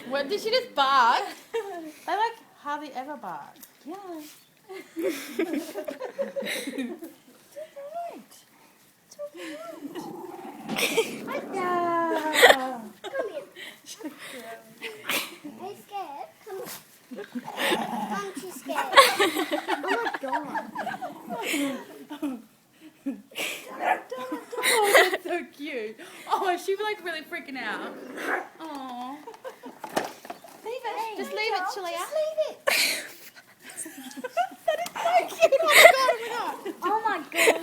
What did she just bark? They like hardly ever bark. Yeah. Yeah. Come here. Are you scared? Come on. Come, she's scared. Oh my god. Oh, that's so cute. Oh, she'd be like really freaking out. Oh. Leave it. Just leave it, Chilia. Just leave it. That is so cute. Oh my god. Oh my god.